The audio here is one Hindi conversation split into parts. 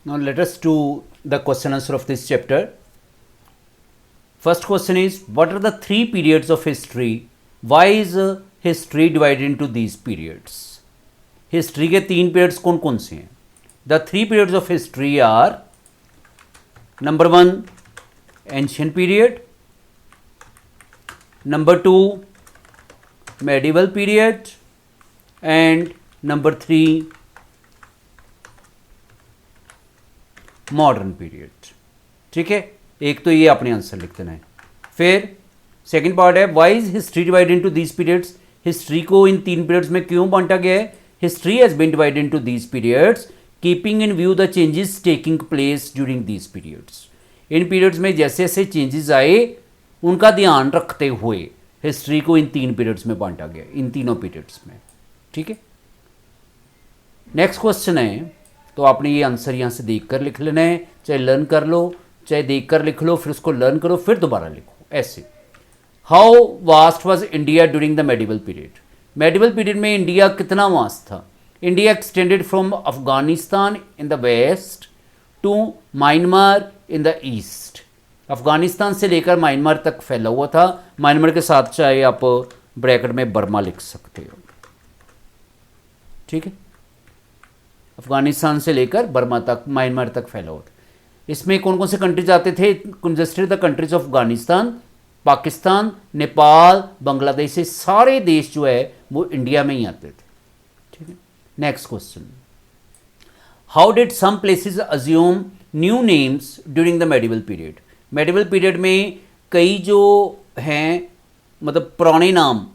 Now let us do the question answer of this chapter. First question is, what are the three periods of history? Why is history divided into these periods? History के तीन पीरियड्स कौन कौन से हैं? The three periods of history are number one ancient period, number two medieval period and number three modern period. ठीक है, एक तो ये अपने आंसर लिख देना है. फिर सेकंड पार्ट है, why is history divided into these periods? History को इन तीन पीरियड्स में क्यों बांटा गया है? History has been divided into these periods keeping in view the changes taking place during these periods. इन पीरियड्स में जैसे जैसे चेंजेस आए उनका ध्यान रखते हुए हिस्ट्री को इन तीन पीरियड्स में बांटा गया, इन तीनों पीरियड्स में. ठीक है, नेक्स्ट क्वेश्चन है, तो आपने ये आंसर यहाँ से देख कर लिख लेना है, चाहे लर्न कर लो, चाहे देख कर लिख लो, फिर उसको लर्न करो, फिर दोबारा लिखो ऐसे. How vast was India during the medieval period? Medieval period में इंडिया कितना वास्ट था? India extended from Afghanistan in the west to Myanmar in the east. Afghanistan से लेकर म्यांमार तक फैला हुआ था. म्यांमार के साथ चाहे आप ब्रैकेट में बर्मा लिख सकते हो. ठीक है, अफगानिस्तान से लेकर बर्मा तक, म्यांमार तक फैला हुआ था. इसमें कौन कौन से कंट्रीज आते थे? Congested the countries of Afghanistan, Pakistan, Nepal, Bangladesh, से सारे देश जो है वो इंडिया में ही आते थे. ठीक है, next question, how did some places assume new names during the medieval period? Medieval period में कई जो हैं मतलब पुराने नाम,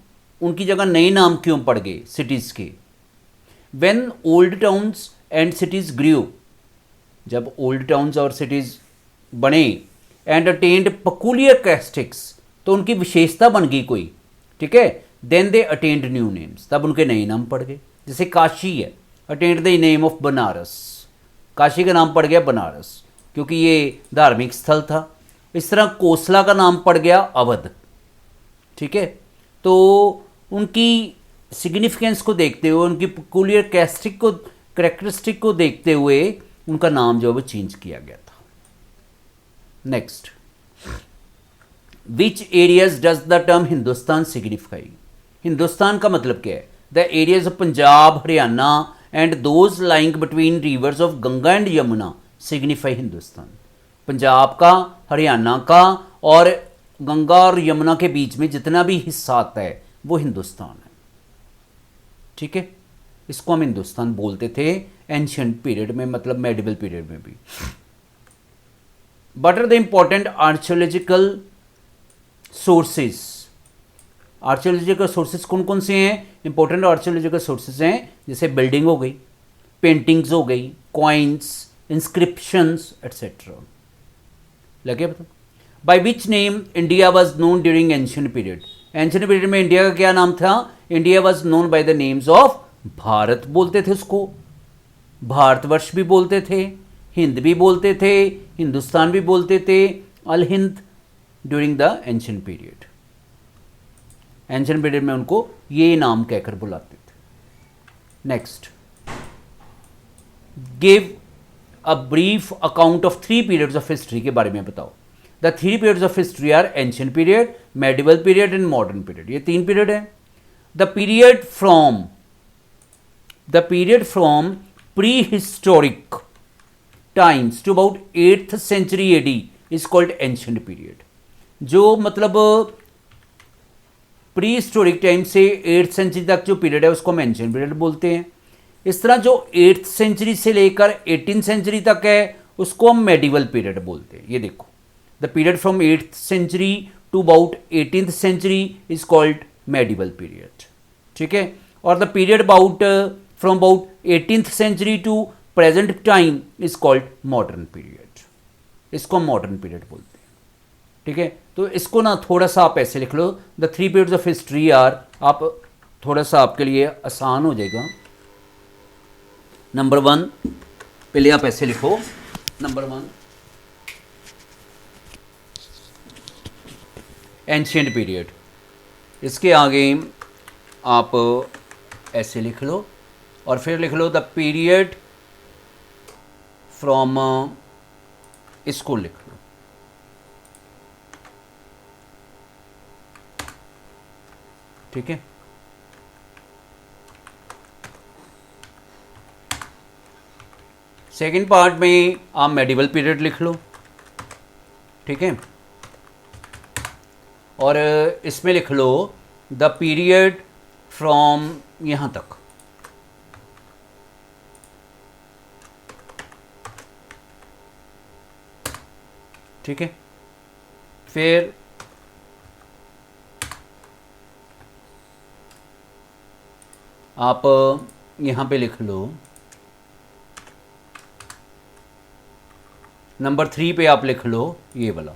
उनकी जगह नए नाम क्यों पड़ गए सिटीज़ के? When old towns and cities grew, जब ओल्ड टाउन्स और सिटीज़ बने, एंड अटेंड पकुलियर कैरेक्टरिस्टिक्स, तो उनकी विशेषता बन गई कोई. ठीक है, then they attained new names, तब उनके नए नाम पड़ गए. जैसे काशी है, attained the name of Banaras, Kashi का नाम पड़ गया बनारस क्योंकि ये धार्मिक स्थल था. इस तरह कोसला का नाम पड़ गया अवध. ठीक है, तो उनकी सिग्निफिकेंस को देखते हुए, उनकी पकुलियर कैरेक्टरिस्टिक को देखते हुए उनका नाम जो है वो चेंज किया गया था. Next, which areas does the term Hindustan signify? Hindustan का मतलब क्या है? The areas of Punjab, Haryana and those lying between reverse of Ganga and Yamuna signify Hindustan. Punjab का, हरियाणा का और गंगा और यमुना के बीच में जितना भी हिस्सा आता है वो हिंदुस्तान है. ठीक है, इसको हम हिंदुस्तान बोलते थे एंशियंट पीरियड में, मतलब मेडिवल पीरियड में भी. What are the important archaeological sources? Archaeological sources कौन कौन से हैं? इंपॉर्टेंट आर्कियोलॉजिकल सोर्सेज हैं जैसे बिल्डिंग हो गई, पेंटिंग्स हो गई, कॉइन्स, इंस्क्रिप्शंस एट्सेट्रा. लगे पता? By which name India was known during ancient period? Ancient period में इंडिया का क्या नाम था? India was known by the names of, Bharat बोलते थे उसको, भारतवर्ष भी बोलते थे, हिंद भी बोलते थे, हिंदुस्तान भी बोलते थे, Al Hind during the ancient period. Ancient period में उनको ये नाम कहकर बुलाते थे. Next, give a brief account of three periods of history के बारे में बताओ. The three periods of history are ancient period, medieval period and modern period. ये तीन पीरियड है. The period from prehistoric times to about 8th century AD is called ancient period. जो मतलब प्री हिस्टोरिक टाइम से 8th सेंचुरी तक जो पीरियड है उसको हम एंशियंट पीरियड बोलते हैं. इस तरह जो 8th सेंचुरी से लेकर 18th सेंचुरी तक है उसको हम मेडिवल पीरियड बोलते हैं. ये देखो, the period from 8th century to about 18th century is called medieval period. ठीक है, और the period from about 18th century to present time is called modern period. इसको मॉडर्न पीरियड बोलते हैं. ठीक है, तो इसको ना थोड़ा सा आप ऐसे लिख लो, the three periods of history are, आप थोड़ा सा आपके लिए आसान हो जाएगा. नंबर वन, पहले आप ऐसे लिखो, नंबर वन एंशियंट पीरियड, इसके आगे आप ऐसे लिख लो और फिर लिख लो द पीरियड फ्रॉम, इसको लिख लो, ठीक है। सेकेंड पार्ट में आप मेडिवल पीरियड लिख लो, ठीक है। और इसमें लिख लो द पीरियड फ्रॉम यहाँ तक, ठीक है। फिर आप यहाँ पे लिख लो नंबर 3 पे आप लिख लो ये वाला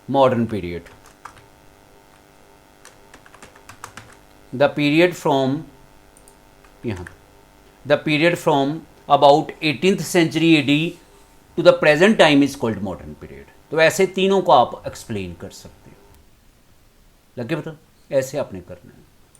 modern period, the period from यहाँ, the period from about 18th century AD to the present time is called modern period. तो ऐसे तीनों को आप एक्सप्लेन कर सकते हो। लगे पता, ऐसे आपने करना है।